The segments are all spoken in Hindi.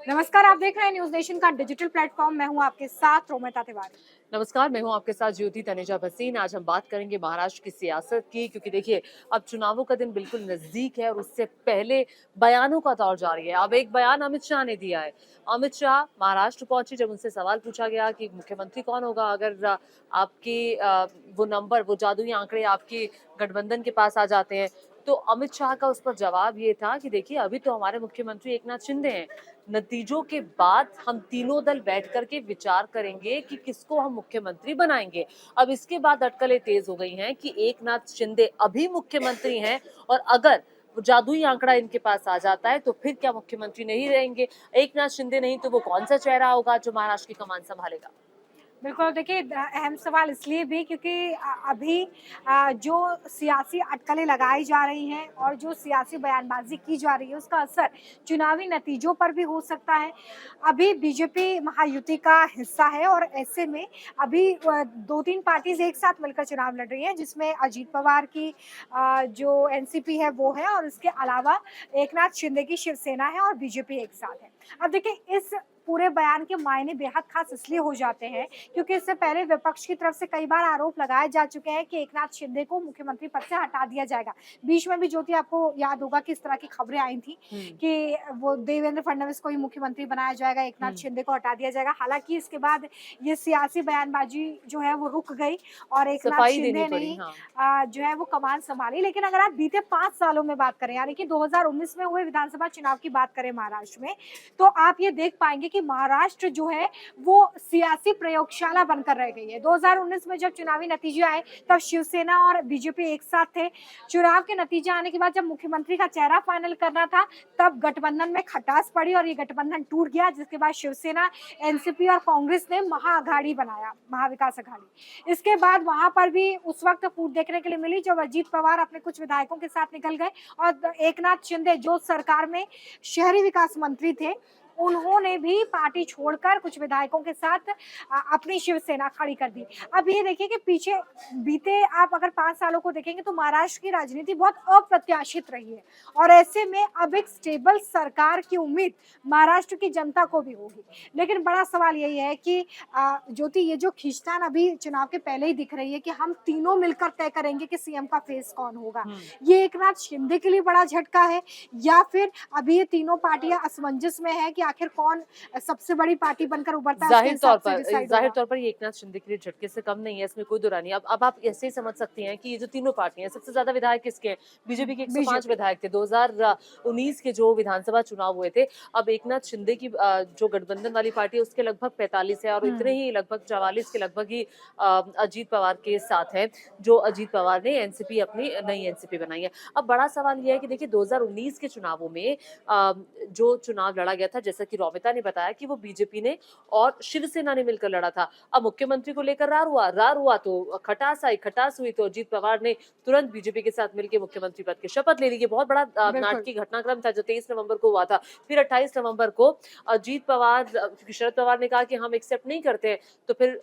नमस्कार, आप देख रहे हैं न्यूज नेशन का डिजिटल प्लेटफॉर्म। मैं हूं आपके साथ रोमिता तिवारी। नमस्कार, मैं हूं आपके साथ ज्योति तनेजा भसीन। आज हम बात करेंगे महाराष्ट्र की सियासत की, क्योंकि देखिए अब चुनावों का दिन बिल्कुल नजदीक है और उससे पहले बयानों का दौर जारी है। अब एक बयान अमित शाह ने दिया है। अमित शाह महाराष्ट्र पहुंचे, जब उनसे सवाल पूछा गया कि मुख्यमंत्री कौन होगा अगर आपकी वो नंबर, वो जादुई आंकड़े आपके गठबंधन के पास आ जाते हैं, तो अमित शाह का उस पर जवाब ये था कि देखिए अभी तो हमारे मुख्यमंत्री एकनाथ शिंदे हैं। नतीजों के बाद हम तीनों दल बैठ करके विचार करेंगे कि किसको हम मुख्यमंत्री बनाएंगे। अब इसके बाद अटकलें तेज हो गई हैं कि एकनाथ शिंदे अभी मुख्यमंत्री हैं और अगर वो जादुई आंकड़ा इनके पास आ जाता है तो फिर क्या मुख्यमंत्री नहीं रहेंगे? एकनाथ शिंदे नहीं तो वो कौन सा चेहरा होगा जो महाराष्ट्र की कमान संभालेगा? बिल्कुल, देखिए अहम सवाल इसलिए भी क्योंकि अभी जो सियासी अटकलें लगाई जा रही हैं और जो सियासी बयानबाजी की जा रही है उसका असर चुनावी नतीजों पर भी हो सकता है। अभी बीजेपी महायुति का हिस्सा है और ऐसे में अभी 2-3 पार्टीज एक साथ मिलकर चुनाव लड़ रही हैं, जिसमें अजीत पवार की जो एनसीपी है वो है और इसके अलावा एकनाथ शिंदे की शिवसेना है और बीजेपी एक साथ है। अब देखिए इस पूरे बयान के मायने बेहद खास इसलिए हो जाते हैं क्योंकि इससे पहले विपक्ष की तरफ से कई बार आरोप लगाए जा चुके हैं कि एकनाथ शिंदे को मुख्यमंत्री पद से हटा दिया जाएगा। बीच में भी ज्योति आपको याद होगा कि इस तरह की खबरें आई थी हम्म। कि वो देवेंद्र फडणवीस को ही मुख्यमंत्री बनाया जाएगा, एकनाथ हम्म। शिंदे को हटा दिया जाएगा। हालांकि इसके बाद ये सियासी बयानबाजी जो है वो रुक गई और एकनाथ सफाई देनी शिंदे ने पड़ी। ही हाँ। जो है वो कमान संभाली। लेकिन अगर आप बीते 5 सालों में बात करें, यानी कि 2019 में हुए विधानसभा चुनाव की बात करें महाराष्ट्र में, तो आप ये देख पाएंगे कि महाराष्ट्र जो है वो सियासी प्रयोगशाला बनकर रह गई है। 2019 में जब चुनावी नतीजे आए तब शिवसेना और बीजेपी एक साथ थे। चुनाव के नतीजे आने के बाद जब मुख्यमंत्री का चेहरा फाइनल करना था तब गठबंधन में खटास पड़ी और ये गठबंधन टूट गया, जिसके बाद शिवसेना, एनसीपी और कांग्रेस ने महाअघाड़ी बनाया, महाविकास अघाड़ी। इसके बाद वहां पर भी उस वक्त फूट देखने के लिए मिली जब अजीत पवार अपने कुछ विधायकों के साथ निकल गए और एकनाथ शिंदे जो सरकार में शहरी विकास मंत्री थे, उन्होंने भी पार्टी छोड़कर कुछ विधायकों के साथ अपनी शिवसेना खड़ी कर दी। अब ये देखिए कि पीछे बीते आप अगर 5 सालों को देखेंगे तो महाराष्ट्र की राजनीति बहुत अप्रत्याशित रही है और ऐसे में अब एक स्टेबल सरकार की उम्मीद महाराष्ट्र की जनता को भी होगी। लेकिन बड़ा सवाल यही है कि ज्योति, ये जो खींचतान अभी चुनाव के पहले ही दिख रही है कि हम तीनों मिलकर तय करेंगे कि सीएम का फेस कौन होगा, हम्म। ये एकनाथ शिंदे के लिए बड़ा झटका है या फिर अभी ये तीनों पार्टियां असमंजस में है कि आखिर कौन सबसे बड़ी पार्टी बनकर उभरता है, उसके हिसाब से डिसाइड जाहिर होगा। तौर पर ये एकनाथ शिंदे के लिए झटके से कम नहीं है, इसमें कोई दो राय नहीं। अब आप ऐसे ही समझ सकती हैं कि ये जो तीनों पार्टियां हैं, सबसे ज्यादा विधायक किसके हैं? बीजेपी के 105 बीजेपी। विधायक थे 2019 के जो विधानसभा चुनाव हुए थे। अब एकनाथ शिंदे की जो गठबंधन वाली पार्टी है उसके लगभग 45 है और इतने ही लगभग 44 के लगभग ही अजीत पवार के साथ है, जो अजीत पवार ने एनसीपी, अपनी नई एनसीपी बनाई है। अब बड़ा सवाल यह है कि देखिए 2019 के चुनावों में जो चुनाव लड़ा गया था, जैसा कि रोमिता ने बताया कि वो बीजेपी ने और शिवसेना ने मिलकर लड़ा था। अब मुख्यमंत्री को लेकर रार हुआ तो खटास आई, खटास हुई तो अजीत पवार ने तुरंत बीजेपी के साथ मिलकर मुख्यमंत्री पद की शपथ ले ली। ये बहुत बड़ा बिल्कुल। नाटकीय घटनाक्रम था जो 23 नवंबर को हुआ था। फिर 28 नवंबर को अजीत पवार, क्योंकि शरद पवार ने कहा कि हम एक्सेप्ट नहीं करते हैं, तो फिर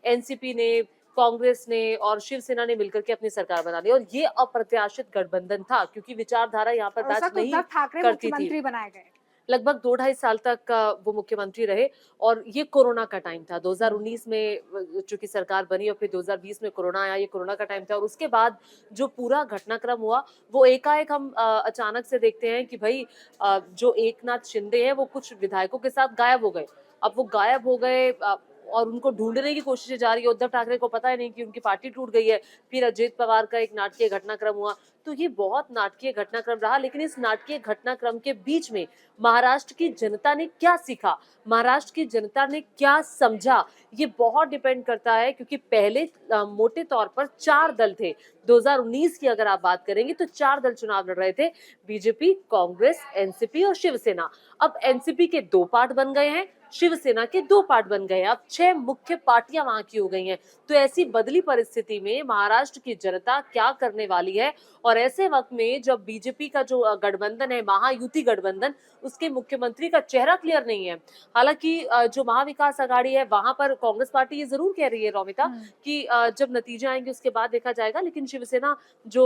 एनसीपी ने, कांग्रेस ने और शिवसेना ने मिलकर के अपनी सरकार बना ली और ये अप्रत्याशित गठबंधन था, क्योंकि विचारधारा यहाँ पर और उस मैच वक्त नहीं उद्धव ठाकरे करती थी। मुख्यमंत्री बनाए गए। लगभग 2 ढाई साल तक वो मुख्यमंत्री रहे और ये कोरोना का टाइम था। 2019 में चूंकि सरकार बनी और फिर 2020 में कोरोना आया, ये कोरोना का टाइम था और उसके बाद जो पूरा घटनाक्रम हुआ वो एकाएक हम अचानक से देखते हैं कि भाई जो एकनाथ शिंदे हैं वो कुछ विधायकों के साथ गायब हो गए। अब वो गायब हो गए और उनको ढूंढने की कोशिशें जारी है। उद्धव ठाकरे को पता ही नहीं कि उनकी पार्टी टूट गई है। फिर अजीत पवार का एक नाटकीय घटनाक्रम हुआ। तो ये बहुत नाटकीय घटनाक्रम रहा, लेकिन इस नाटकीय घटनाक्रम के बीच में महाराष्ट्र की जनता ने क्या सीखा, महाराष्ट्र की जनता ने क्या समझा, ये बहुत डिपेंड करता है। क्योंकि पहले मोटे तौर पर 4 दल थे। 2019 की अगर आप बात करेंगे तो 4 दल चुनाव लड़ रहे थे, बीजेपी, कांग्रेस, एनसीपी और शिवसेना। अब एनसीपी के 2 पार्ट बन गए हैं, शिवसेना के 2 पार्ट बन गए हैं। अब 6 मुख्य पार्टियां वहां की हो गई हैं। तो ऐसी बदली परिस्थिति में महाराष्ट्र की जनता क्या करने वाली है? और ऐसे वक्त में जब बीजेपी का जो गठबंधन है, महायुति गठबंधन, उसके मुख्यमंत्री का चेहरा क्लियर नहीं है। हालांकि जो महाविकास अघाड़ी है वहां पर कांग्रेस पार्टी ये जरूर कह रही है रोमिता कि जब नतीजे आएंगे उसके बाद देखा जाएगा, लेकिन शिवसेना जो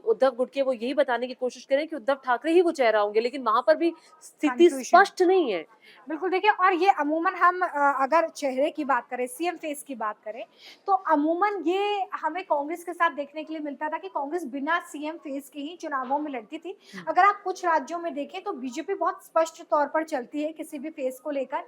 उद्धव गुट के, वो यही बताने की कोशिश करें कि उद्धव ठाकरे ही वो चेहरा होंगे, लेकिन वहां पर भी स्थिति कंफ्यूजन। स्पष्ट नहीं है बिल्कुल देखिए, और ये अमूमन हम अगर चेहरे की बात करें, सीएम फेस की बात करें, तो अमूमन ये हमें कांग्रेस के साथ देखने के लिए मिलता था कि कांग्रेस बिना सीएम फेस के ही चुनावों में लड़ती थी। हम्म। अगर आप कुछ राज्यों में देखें तो बीजेपी बहुत स्पष्ट तौर पर चलती है किसी भी फेस को लेकर,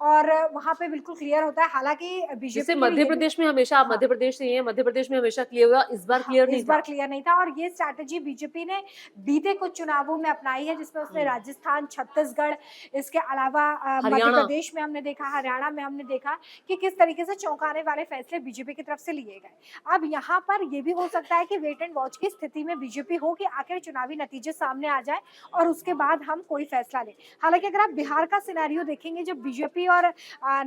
और वहाँ पे बिल्कुल क्लियर होता है। हालाँकि जैसे बीजेपी के लिए मध्य ये भी प्रदेश में हमेशा, आप हाँ। मध्य प्रदेश से ही हैं, मध्य प्रदेश में हमेशा क्लियर हुआ, इस बार हाँ, क्लियर नहीं इस बार था। क्लियर नहीं था, और ये स्ट्रैटेजी बीजेपी ने बीते कुछ चुनावों में अपनाई है, जिसमें उसने हम्म। राजस्थान, छत्तीसगढ़, इसके अलावा मध्य हरियाणा। प्रदेश में हमने देखा, हरियाणा में हमने देखा कि किस तरीके से चौंकाने वाले फैसले बीजेपी की तरफ से लिए गए। अब यहाँ पर ये भी हो सकता है कि वेट एंड वॉच की स्थिति में बीजेपी हो कि आखिर चुनावी नतीजे सामने आ जाए और उसके बाद हम कोई फैसला लें। हालाँकि अगर आप बिहार का सिनेरियो देखेंगे, जब बीजेपी और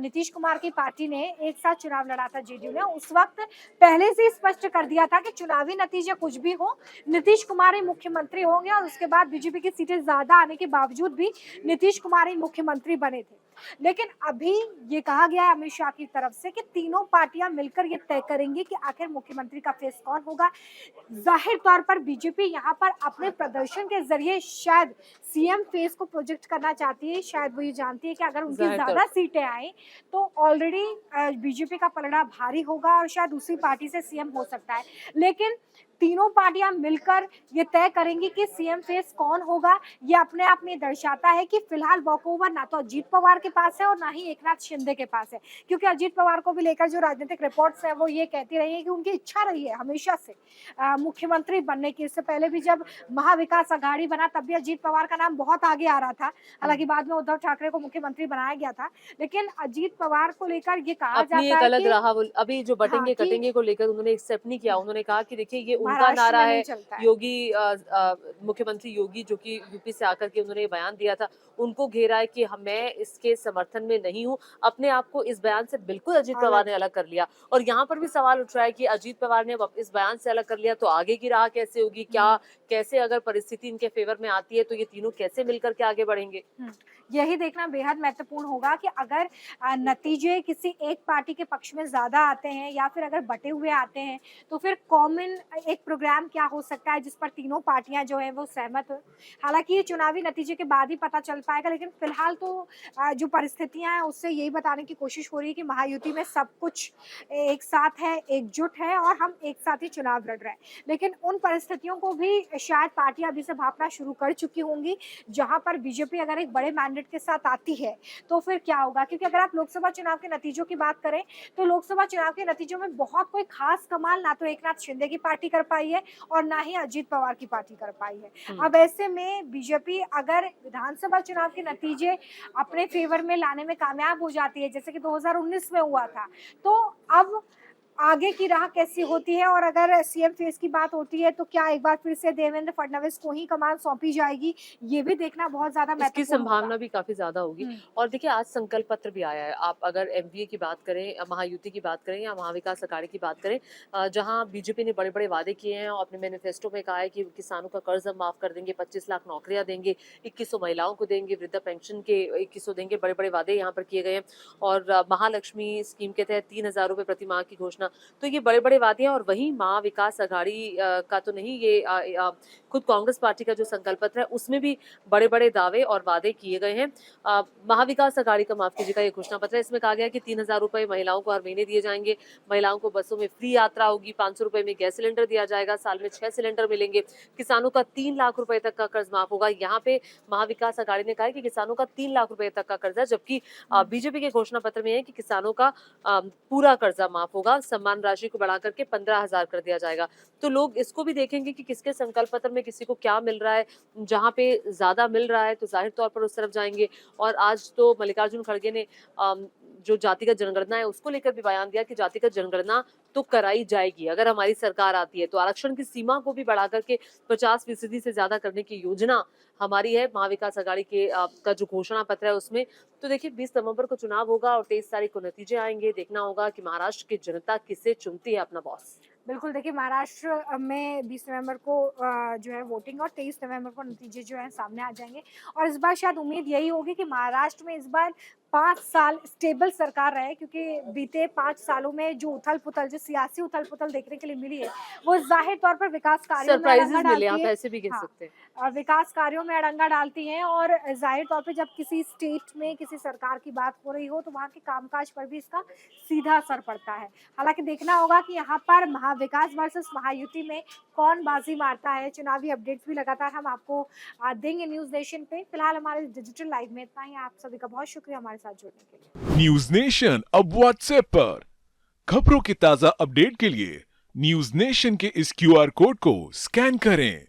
नीतीश कुमार की पार्टी ने एक साथ चुनाव लड़ा था जेडीयू ने, उस वक़्त पहले से ही स्पष्ट कर दिया था कि चुनावी नतीजे कुछ भी हो, नीतीश कुमार ही मुख्यमंत्री होंगे, और उसके बाद बीजेपी की सीटें ज़्यादा आने के बावजूद भी नीतीश कुमार ही मुख्यमंत्री बने थे। लेकिन अभी ये कहा गया है अमित शाह की तरफ से कि तीनों पार्टियां मिलकर ये तय करेंगी कि आखिर मुख्यमंत्री का फेस कौन होगा। ज़ाहिर तौर पर बीजेपी यहाँ पर अपने प्रदर्शन के ज़रिए शायद सीएम फेस को प्रोजेक्ट करना चाहती है। शायद वो ये जानती है कि अगर उनकी जाहिर तौर ज़्यादा पर। सीटें आएँ, तो ऑलरेडी बीजेपी का पलड़ा भारी होगा और शायद उसी पार्टी से सीएम हो सकता है। लेकिन तीनों पार्टियां मिलकर ये तय करेंगी कि सीएम फेस कौन होगा। ये अपने आप में दर्शाता है कि फिलहाल वॉकओवर ना तो अजीत पवार के पास है और ना ही एकनाथ शिंदे के पास है, क्योंकि अजीत पवार को भी लेकर जो राजनीतिक रिपोर्ट्स है वो ये कहती रही है कि उनकी इच्छा रही है हमेशा से मुख्यमंत्री बनने की। इससे पहले भी जब महाविकास अघाड़ी बना, तब भी अजीत पवार का नाम बहुत आगे आ रहा था। हालांकि बाद में उद्धव ठाकरे को मुख्यमंत्री बनाया गया था, लेकिन अजीत पवार को लेकर ये कहा अपनी जाता एक है अलग कि राह वो अभी जो हाँ, बटेंगे कि कटेंगे को लेकर उन्होंने एक्सेप्ट नहीं किया। उन्होंने कहा कि देखिए ये उनका महाराष्ट्र नारा में नहीं है, चलता है। योगी मुख्यमंत्री योगी जो कि यूपी से आकर के उन्होंने ये बयान दिया था, उनको घेरा है कि मैं इसके समर्थन में नहीं हूँ। अपने आप को इस बयान से बिल्कुल अजीत पवार अलग ने अलग कर लिया, और यहाँ पर भी सवाल उठ रहा है कि अजीत पवार ने अब इस बयान से अलग कर लिया तो आगे की राह कैसे होगी? क्या कैसे अगर परिस्थिति इनके फेवर में आती है तो ये तीनों कैसे मिलकर के आगे बढ़ेंगे? हुँ। यही देखना बेहद महत्वपूर्ण होगा कि अगर नतीजे किसी एक पार्टी के पक्ष में ज़्यादा आते हैं या फिर अगर बँटे हुए आते हैं, तो फिर कॉमन एक प्रोग्राम क्या हो सकता है जिस पर तीनों पार्टियाँ जो हैं वो सहमत हों। हालाँकि ये चुनावी नतीजे के बाद ही पता चल पाएगा, लेकिन फिलहाल तो जो परिस्थितियाँ हैं उससे यही बताने की कोशिश हो रही है कि महायुति में सब कुछ एक साथ है, एकजुट है और हम एक साथ ही चुनाव लड़ रहे हैं। लेकिन उन परिस्थितियों को भी शायद पार्टियाँ अभी से भाँपना शुरू कर चुकी होंगी, जहाँ पर बीजेपी अगर एक बड़े मैंडेट के साथ आती है, तो फिर क्या होगा? क्योंकि अगर आप लोकसभा चुनाव के नतीजों की बात करें, तो लोकसभा चुनाव के नतीजों में बहुत कोई खास कमाल ना तो एकनाथ शिंदे की पार्टी कर पाई है और ना ही अजीत पवार की पार्टी कर पाई है। हुँ। अब ऐसे में बीजेपी अगर विधानसभा चुनाव के नतीजे अपने फेवर में लाने में कामयाब हो जाती है, जैसे कि 2019 में हुआ था, तो अब आगे की राह कैसी होती है, और अगर सीएम फेस की बात होती है, तो क्या एक बार फिर से देवेंद्र फडणवीस को ही कमान सौंपी जाएगी? ये भी देखना बहुत ज़्यादा इसकी महत्वपूर्ण होगा। संभावना भी काफ़ी ज़्यादा होगी। हुँ। और देखिए आज संकल्प पत्र भी आया है। आप अगर एमवीए की बात करें, महायुति की बात करें या महाविकास अघाड़ी की बात करें, जहाँ बीजेपी ने बड़े-बड़े वादे किए हैं और अपने मैनिफेस्टो में कहा है कि किसानों का कर्ज हम माफ़ कर देंगे, 25 लाख नौकरियाँ देंगे, 2100 महिलाओं को देंगे, वृद्धा पेंशन के 2100 देंगे, बड़े-बड़े वादे यहाँ पर किए गए हैं। और महालक्ष्मी स्कीम के तहत ₹3000 प्रति माह की घोषणा। तो ये बड़े-बड़े वादे हैं, और वहीं महाविकास अघाड़ी का तो नहीं, ये खुद कांग्रेस पार्टी का जो संकल्प पत्र है उसमें भी बड़े-बड़े दावे और वादे किए गए हैं। महाविकास अघाड़ी का, माफ कीजिएगा, ये घोषणा पत्र है। इसमें कहा गया है कि ₹3000 महिलाओं को हर महीने दिए जाएंगे, महिलाओं को बसों में फ्री यात्रा होगी, ₹500 में गैस सिलेंडर दिया जाएगा, साल में 6 सिलेंडर मिलेंगे, किसानों का 3 लाख रुपए तक का कर्ज माफ होगा। यहाँ पे महाविकास अघाड़ी ने कहा है कि किसानों का 3 लाख रुपए तक का कर्ज है, जबकि हुँ। बीजेपी के घोषणा पत्र में है कि किसानों का पूरा कर्जा माफ होगा, सम्मान राशि को बढ़ा करके 15,000 कर दिया जाएगा। तो लोग इसको भी देखेंगे कि किसके संकल्प पत्र में किसी को क्या मिल रहा है। जहाँ पे ज़्यादा मिल रहा है तो ज़ाहिर तौर पर उस तरफ जाएँगे। और आज तो मल्लिकार्जुन खड़गे ने जो जातिगत जनगणना है उसको लेकर भी बयान दिया कि जातिगत जनगणना तो कराई जाएगी अगर हमारी सरकार आती है। तो आरक्षण की सीमा को भी बढ़ा करके 50% से ज़्यादा करने की योजना हमारी है महाविकास अघाड़ी के का जो घोषणा पत्र है उसमें। तो देखिए 20 नवंबर को चुनाव होगा और 23 तारीख को नतीजे आएँगे। देखना होगा कि महाराष्ट्र की जनता किसे चुनती है अपना बॉस। बिल्कुल, देखिए महाराष्ट्र में 20 नवंबर को जो है वोटिंग, और 23 नवंबर को नतीजे जो हैं सामने आ जाएँगे, और इस बार शायद उम्मीद यही होगी कि महाराष्ट्र में इस बार 5 साल स्टेबल सरकार रहे, क्योंकि बीते 5 सालों में जो उथल-पुथल, जो सियासी उथल-पुथल देखने के लिए मिली है, वो ज़ाहिर तौर पर विकास कार्यों में अड़ंगा सरप्राइजेस मिले, डालती आप है। ऐसे भी कह हाँ, सकते हैं। विकास कार्यों में अड़ंगा डालती हैं, और ज़ाहिर तौर पे जब किसी स्टेट में किसी सरकार की बात हो रही हो, तो वहाँ के कामकाज पर भी इसका सीधा असर पड़ता है। हालाँकि देखना होगा कि यहाँ पर महाविकास वर्सेस महायुति में कौन बाजी मारता है। चुनावी अपडेट्स भी लगातार हम आपको देंगे न्यूज़ नेशन पे। फिलहाल हमारे डिजिटल लाइव में इतना ही। आप सभी का बहुत शुक्रिया हमारे साथ जुड़ने के लिए। न्यूज नेशन अब व्हाट्सएप पर खबरों की ताजा अपडेट के लिए न्यूज नेशन के इस क्यूआर कोड को स्कैन करें।